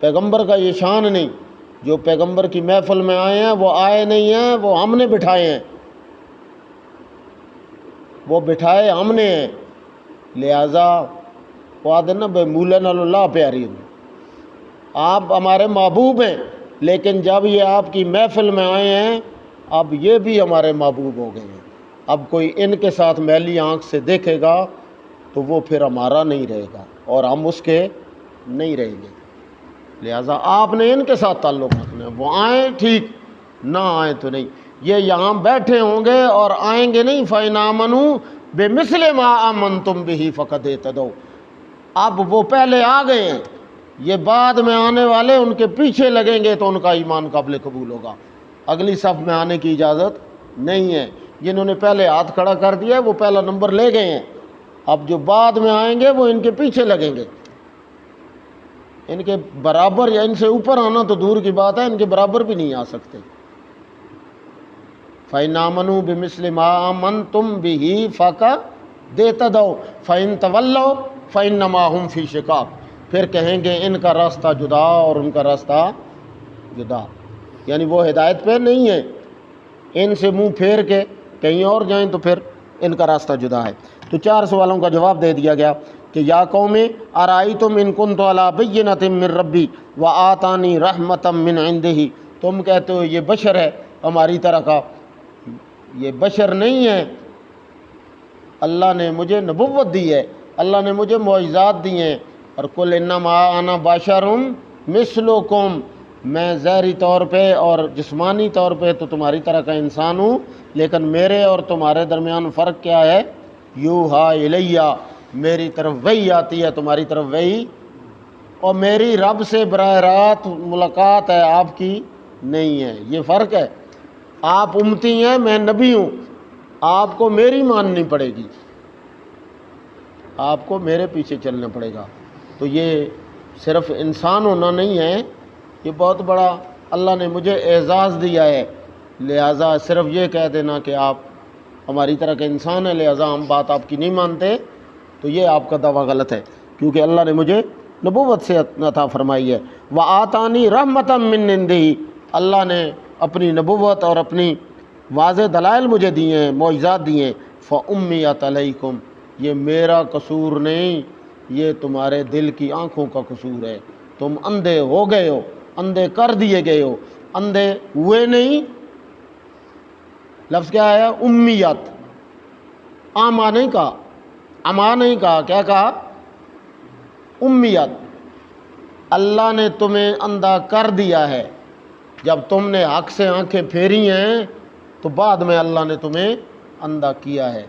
پیغمبر کا یہ شان نہیں۔ جو پیغمبر کی محفل میں آئے ہیں وہ آئے نہیں ہیں، وہ ہم نے بٹھائے ہیں، وہ بٹھائے ہم نے ہیں۔ لہذا وہ آدھے نا بے مولن اللہ پیاری، آپ ہمارے محبوب ہیں، لیکن جب یہ آپ کی محفل میں آئے ہیں اب یہ بھی ہمارے محبوب ہو گئے ہیں۔ اب کوئی ان کے ساتھ میلی آنکھ سے دیکھے گا تو وہ پھر ہمارا نہیں رہے گا اور ہم اس کے نہیں رہیں گے۔ لہٰذا آپ نے ان کے ساتھ تعلق رکھنا ہے، وہ آئیں ٹھیک، نہ آئیں تو نہیں۔ یہ یہاں بیٹھے ہوں گے اور آئیں گے نہیں، فَإِنْ آمَنُوا بِمِثْلِ مَا آمَنْتُمْ بِهِ فَقَدْ اهْتَدَوْا۔ اب وہ پہلے آ گئے ہیں، یہ بعد میں آنے والے ان کے پیچھے لگیں گے تو ان کا ایمان قابل قبول ہوگا۔ اگلی صف میں آنے کی اجازت نہیں ہے۔ جنہوں نے پہلے ہاتھ کھڑا کر دیا وہ پہلا نمبر لے گئے ہیں، اب جو بعد میں آئیں گے وہ ان کے پیچھے لگیں گے۔ ان کے برابر یا ان سے اوپر آنا تو دور کی بات ہے، ان کے برابر بھی نہیں آ سکتے۔ فَإِنْ آمَنُوا بِمِثْلِ مَا آمَنْتُمْ بِهِ فَقَدْ اهْتَدَوْا فَإِنْ تَوَلَّوْا فَإِنَّمَا هُمْ فِي شِقَاقٍ۔ پھر کہیں گے ان کا راستہ جدا اور ان کا راستہ جدا، یعنی وہ ہدایت پہ نہیں ہے، ان سے منہ پھیر کے کہیں اور جائیں تو پھر ان کا راستہ جدا ہے۔ تو 4 سوالوں کا جواب دے دیا گیا کہ یا قوم ارائیتم ان کنت علی بینۃ من ربی وآتانی رحمۃ من عنده۔ تم کہتے ہو یہ بشر ہے ہماری طرح کا، یہ بشر نہیں ہے، اللہ نے مجھے نبوت دی ہے، اللہ نے مجھے معجزات دی ہیں۔ اور قل انما انا بشر مثلکم، میں ظاہری طور پہ اور جسمانی طور پہ تو تمہاری طرح کا انسان ہوں، لیکن میرے اور تمہارے درمیان فرق کیا ہے؟ یوحا الیہ، میری طرف وحی آتی ہے، تمہاری طرف وحی، اور میری رب سے براہ راست ملاقات ہے، آپ کی نہیں ہے، یہ فرق ہے۔ آپ امتی ہیں، میں نبی ہوں، آپ کو میری ماننی پڑے گی، آپ کو میرے پیچھے چلنا پڑے گا۔ تو یہ صرف انسان ہونا نہیں ہے، یہ بہت بڑا اللہ نے مجھے اعزاز دیا ہے۔ لہٰذا صرف یہ کہہ دینا کہ آپ ہماری طرح کے انسان ہیں لہٰذا ہم بات آپ کی نہیں مانتے، تو یہ آپ کا دعویٰ غلط ہے، کیونکہ اللہ نے مجھے نبوت سے عطا فرمائی ہے۔ وَآتَانِي رَحْمَةً مِّن عِندِهِ، اللہ نے اپنی نبوت اور اپنی واضح دلائل مجھے دیے ہیں، معجزات دیے ہیں۔ فَأُمِّيَتْ عَلَيْكُمْ، یہ میرا قصور نہیں، یہ تمہارے دل کی آنکھوں کا قصور ہے۔ تم اندھے ہو گئے ہو، اندھے کر دیے گئے ہو، اندھے ہوئے نہیں۔ لفظ کیا ہے؟ امیت، آما نہیں کہا، اما نہیں کہا، کیا کہا؟ امیت۔ اللہ نے تمہیں اندھا کر دیا ہے، جب تم نے حق سے آنکھیں پھیری ہیں تو بعد میں اللہ نے تمہیں اندھا کیا ہے،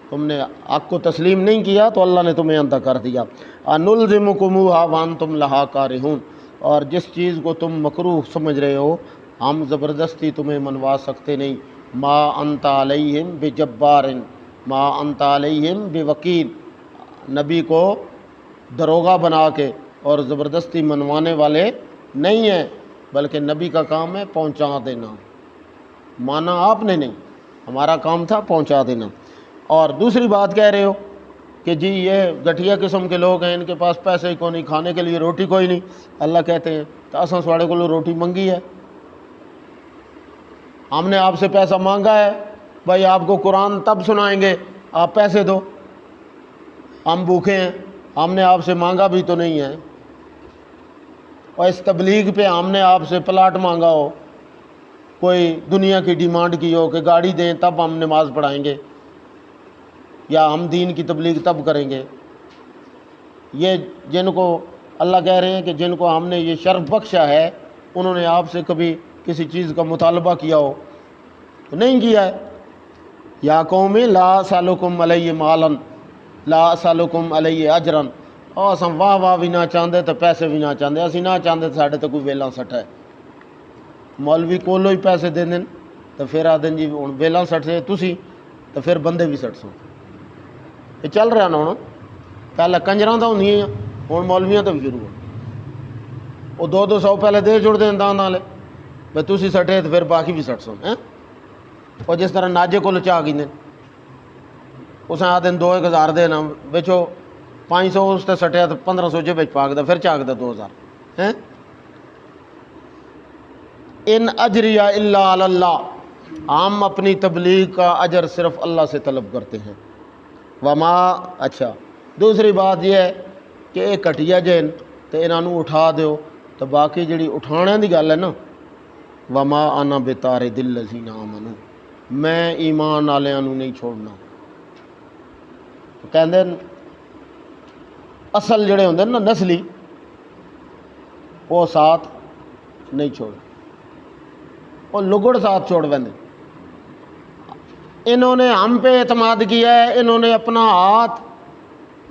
تم نے حق کو تسلیم نہیں کیا تو اللہ نے تمہیں اندھا کر دیا۔ انلزمکموہا وانتم لہا کارہون، اور جس چیز کو تم مکروہ سمجھ رہے ہو ہم زبردستی تمہیں منوا سکتے نہیں۔ ما انت علیہم بجبار، ما انت علیہم بوکیل، نبی کو دروغہ بنا کے اور زبردستی منوانے والے نہیں ہیں، بلکہ نبی کا کام ہے پہنچا دینا، مانا آپ نے نہیں، ہمارا کام تھا پہنچا دینا۔ اور دوسری بات کہہ رہے ہو کہ جی یہ گٹھیا قسم کے لوگ ہیں، ان کے پاس پیسے ہی کوئی نہیں، کھانے کے لیے روٹی کوئی نہیں۔ اللہ کہتے ہیں تو اساں سواڑے کو روٹی منگی ہے، ہم نے آپ سے پیسہ مانگا ہے، بھائی آپ کو قرآن تب سنائیں گے آپ پیسے دو، ہم بھوکے ہیں، ہم نے آپ سے مانگا بھی تو نہیں ہے۔ اور اس تبلیغ پہ ہم نے آپ سے پلاٹ مانگا ہو، کوئی دنیا کی ڈیمانڈ کی ہو کہ گاڑی دیں تب ہم نماز پڑھائیں گے یا ہم دین کی تبلیغ تب کریں گے، یہ جن کو اللہ کہہ رہے ہیں کہ جن کو ہم نے یہ شرف بخشا ہے انہوں نے آپ سے کبھی کسی چیز کا مطالبہ کیا ہو تو نہیں کیا ہے۔ یا قوم لا اسالکم علیہ مالا لا اسالکم علیہ اجرا، اساں واہ واہ بھی نہ چاہتے تو پیسے بھی نہ چاہتے، اسی نہ چاہتے تو ساڈے تو کوئی ویلا سٹ ہے۔ مولوی کولو ہی پیسے دین تو پھر آدھن جی ہوں ویلا سٹے تسی تو پھر بندے بھی سٹ سو۔ یہ چل رہا نا ہوں، پہلے کنجراں تو ہوں ہوں مولویاں تو بھی شروع ہو، وہ 200 پہلے دے چھوڑ دیں دان والے بھائی تسی سٹے تو پھر باقی بھی سٹ سو ہیں۔ اور جس طرح ناجے کو چاہ گئی اس آدھے 2000 دینا بچو 500 اس تے سٹیا تو 1500 جے بچ پاک دا پھر چاک دا 2000 ہیں۔ ان اجریہ الا علی اللہ، ہم اپنی تبلیغ کا اجر صرف اللہ سے طلب کرتے ہیں۔ وما اچھا دوسری بات یہ ہے کہ یہ کٹیا جین تو انہوں اٹھا دیو، تو باقی جڑی اٹھانے دی گل ہے نا، وما انا بطارد الذین آمنوا، میں ایمان والوں نہیں چھوڑنا۔ کہندے اصل جڑے ہوندے نا نسلی وہ ساتھ نہیں چھوڑ، وہ لگڑ ساتھ چھوڑ بندے۔ انہوں نے ہم پہ اعتماد کیا ہے، انہوں نے اپنا ہاتھ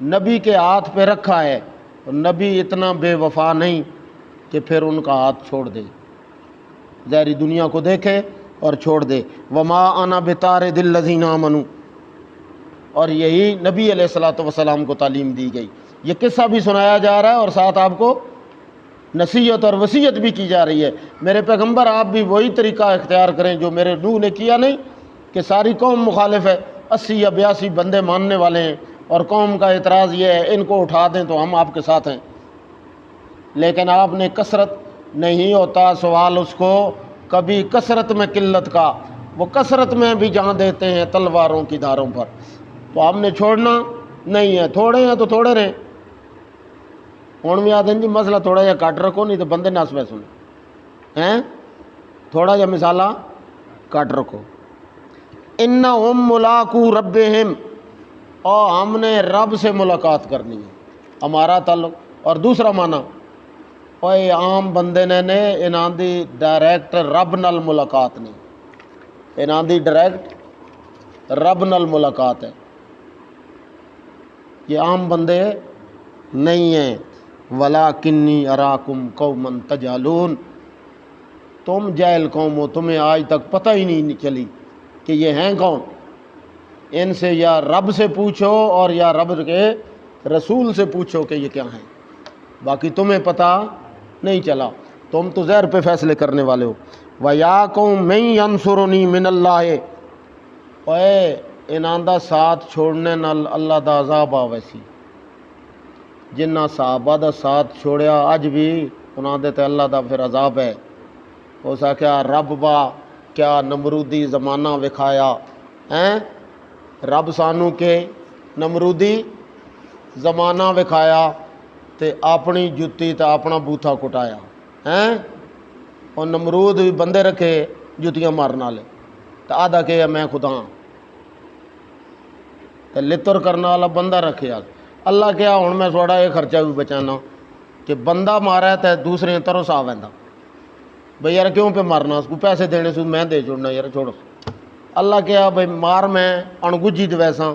نبی کے ہاتھ پہ رکھا ہے، اور نبی اتنا بے وفا نہیں کہ پھر ان کا ہاتھ چھوڑ دے، ظاہری دنیا کو دیکھے اور چھوڑ دے۔ وما انا بطارد الذین آمنوا، اور یہی نبی علیہ الصلوۃ والسلام کو تعلیم دی گئی۔ یہ قصہ بھی سنایا جا رہا ہے اور ساتھ آپ کو نصیحت اور وصیت بھی کی جا رہی ہے۔ میرے پیغمبر آپ بھی وہی طریقہ اختیار کریں جو میرے نوح نے کیا نہیں کہ ساری قوم مخالف ہے، 80 یا 82 بندے ماننے والے ہیں، اور قوم کا اعتراض یہ ہے ان کو اٹھا دیں تو ہم آپ کے ساتھ ہیں۔ لیکن آپ نے کثرت نہیں ہوتا سوال اس کو کبھی کثرت میں قلت کا، وہ کثرت میں بھی جان دیتے ہیں تلواروں کی دھاروں پر، تو ہم نے چھوڑنا نہیں ہے۔ تھوڑے ہیں تو تھوڑے رہیں، ہوں بھی آدھے جی مسئلہ تھوڑا جہا کٹ رکھو نہیں تو بندے نس پہ سنے ہیں، تھوڑا جہا مثالہ کٹ رکھو۔ انہم ملاقو ربہم، اور ہم نے رب سے ملاقات کرنی ہے ہمارا تعلق۔ اور دوسرا معنی اور عام بندے نے انہاں دی ڈائریکٹ رب نال ملاقات نہیں، انہاں دی ڈائریکٹ رب نال ملاقات ہے، یہ عام بندے نہیں ہیں۔ وَلَٰكِنِّي أَرَاكُمْ قَوْمًا تَجْهَلُونَ، تم جاہل قوم ہو، تمہیں آج تک پتہ ہی نہیں چلی کہ یہ ہیں کون۔ ان سے یا رب سے پوچھو اور یا رب کے رسول سے پوچھو کہ یہ کیا ہیں، باقی تمہیں پتہ نہیں چلا، تم تو ظاہر پہ فیصلے کرنے والے ہو۔ وَيَا قَوْمَ مَن يَنصُرُنِي مِنَ اللَّهِ، اے انہاں دا ساتھ چھوڑنے نال اللہ دا عذاب آوے سی۔ جنہ صحابہ دا ساتھ چھوڑیا اج بھی انہاں دے تے اللہ دا پھر عذاب ہے۔ اس آخیا رب با کیا نمرودی زمانہ وکھایا ہیں، رب سانو کے نمرودی زمانہ وکھایا تے اپنی جتی تے اپنا بوتھا کٹایا ہیں، اور نمرود بھی بندے رکھے جتیاں مارن والے، تے آدھا کہ میں خدا ہاں، تے لتر کرنے والا بندہ رکھے آ۔ اللہ کیا ہوں میں تھوڑا یہ خرچہ بھی بچانا کہ بندہ مارا ہے تے دوسرے ترس آ ویندا بھئی یار کیوں پہ مارنا، اس کو پیسے دینے سے میں دے چھوڑنا یار چھوڑو۔ اللہ کیا بھئی مار میں اڑگجی تو ویسا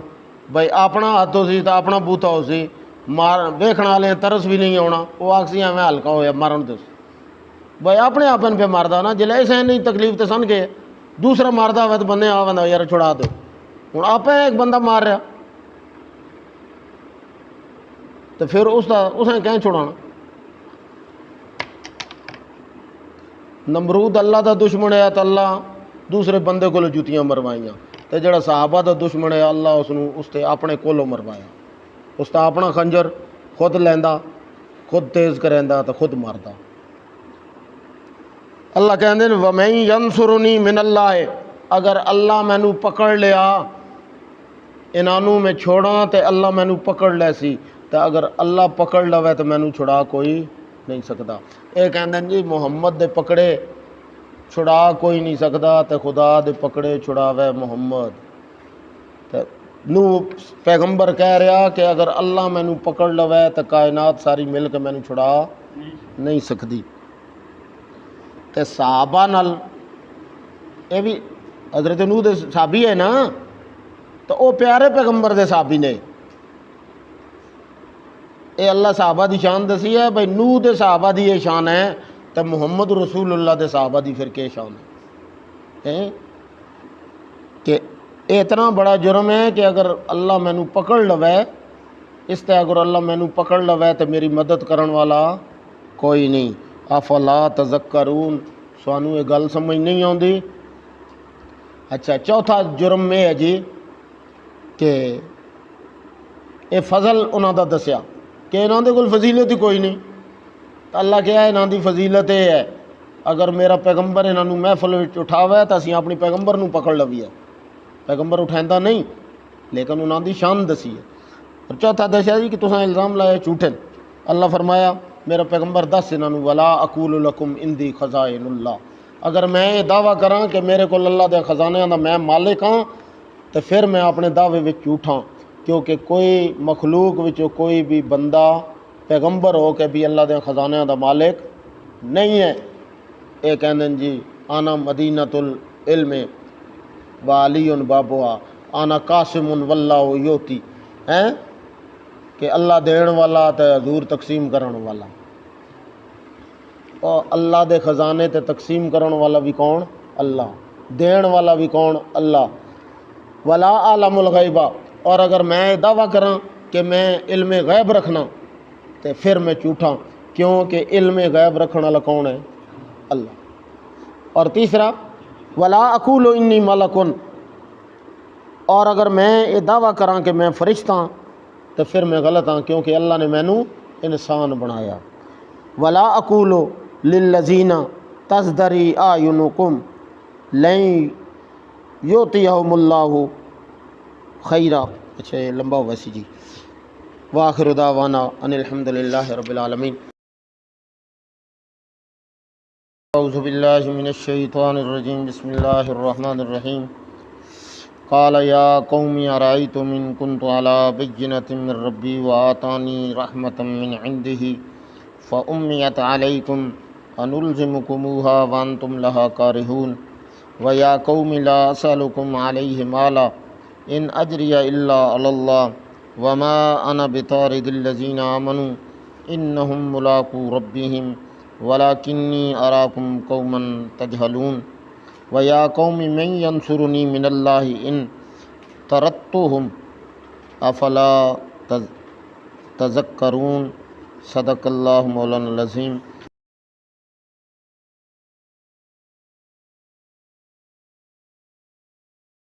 بھئی اپنا ہاتھ ہو سی تو اپنا بوتھا ہو سی، مار ویکھنا والے ترس بھی نہیں آنا، وہ آخسی میں ہلکا ہویا مارن تو بھئی اپنے آپن پہ ماردا نا، جلے ایسے نہیں تکلیف تو سن کے دوسرا ماردا ہوا تو بندے آ ویندا یار چھڑا دو، ہوں آپ ایک بندہ مار رہا تو پھر اس نے کہیں چھڑانا۔ نمرود اللہ دا دشمن ہے تو اللہ دوسرے بندے کو جتیاں مروائیاں، تو جڑا صحابہ دا دشمن ہے اللہ اس تے اپنے کولوں مروایا، اس تا اپنا خنجر خود لیندا، خود تیز کریندا تو خود ماردا۔ اللہ کہندے نے وَمَن يَنصُرُنِي مِنَ اللَّهِ، اگر اللہ مینوں پکڑ لیا انہوں میں چھوڑاں تے اللہ مینوں پکڑ لے سی، تے اگر اللہ پکڑ لوے تو مینوں چھڑا کوئی نہیں سکتا۔ یہ کہندے جی محمد دے پکڑے چھڑا کوئی نہیں سکتا تے خدا دے پکڑے چھڑاوے محمد۔ تے نو پیغمبر کہہ رہا کہ اگر اللہ مینوں پکڑ لوے تو کائنات ساری مل کے مینوں چھڑا نہیں سکتی۔ تے صحابہ نال یہ بھی حضرت نوح دے صحابی ہے نا، تو وہ پیارے پیغمبر دے صحابی نے، یہ اللہ صحابہ دی شان دسی ہے بھائی، نوح دے صحابہ دی یہ شان ہے تو محمد رسول اللہ دے صحابہ دی پھر کیا شان ہے کہ اتنا بڑا جرم ہے کہ اگر اللہ مینو پکڑ لوے، اس تے اگر اللہ مینو پکڑ لوے تو میری مدد کرن والا کوئی نہیں۔ افلا تذکرون، سانو یہ گل سمجھ نہیں آتی۔ اچھا، چوتھا جرم یہ ہے جی کہ یہ فضل انہوں دا دسیا کہ انہوں دے کول فضیلت ہی کوئی نہیں، تو اللہ کیا ہے انہوں دی فضیلت یہ ہے اگر میرا پیغمبر انہوں محفل اٹھاوے تو اسی اپنی پیغمبر نو پکڑ لویے، پیغمبر اٹھائندہ نہیں لیکن انہوں دی شان دسی ہے۔ اور چوتھا دسیا جی کہ تساں الزام لائے جھوٹے، اللہ فرمایا میرا پیغمبر دس انہوں ولا اقول لکم اندی خزائن اللہ، اگر میں یہ دعویٰ کراں کہ میرے کو اللہ دے خزانے دا میں مالک ہاں تو پھر میں اپنے دعوے وچ جھوٹاں، کیونکہ کوئی مخلوق وچوں کوئی بھی بندہ پیغمبر ہو کہ بھی اللہ دے خزانے دا مالک نہیں ہے۔ یہ کہندے جی آنا مدینۃ العلم وعلی بابوہا، آنا قاسم واللہ یوتی، ہیں کہ اللہ دین والا تے حضور تقسیم کرن والا، اور اللہ دے خزانے تے تقسیم کرن والا بھی کون؟ اللہ، دین والا بھی کون؟ اللہ۔ ولا عالم الغیبہ، اور اگر میں دعویٰ کراں کہ میں علم غیب رکھنا تو پھر میں جھوٹا، کیونکہ علم غیب رکھنے والا کون ہے؟ اللہ۔ اور تیسرا ولا اقول انی ملکن، اور اگر میں یہ دعویٰ کراں کہ میں فرشتہ ہاں تو پھر میں غلط ہاں، کیونکہ اللہ نے مینو انسان بنایا۔ ولا اقول للذین تزدری اعینکم لن یؤتیہم اللہ خیرا، اچھا یہ لمبا ہوا سی جی۔ وآخر دعوانا ان الحمد للہ رب العالمین۔ اعوذ باللہ من الشیطان الرجیم، بسم اللہ الرحمن الرحیم۔ قال یا قوم ارأیتم ان کنت علی بینۃ من ربی وآتانی رحمۃ من عنده فأمیت علیکم انلزمکموها وانتم لها کارہون ویا قوم لا اسألکم علیہ مالا ان اجری الا علی اللہ وما انا بطارد الذین آمنوا انہم ملاقو ربہم ولکنی اراکم قوما تجہلون ویا قوم من ینصرنی من اللہ ان طردتہم افلا تذکرون۔ صدق اللہ مولانا العظیم۔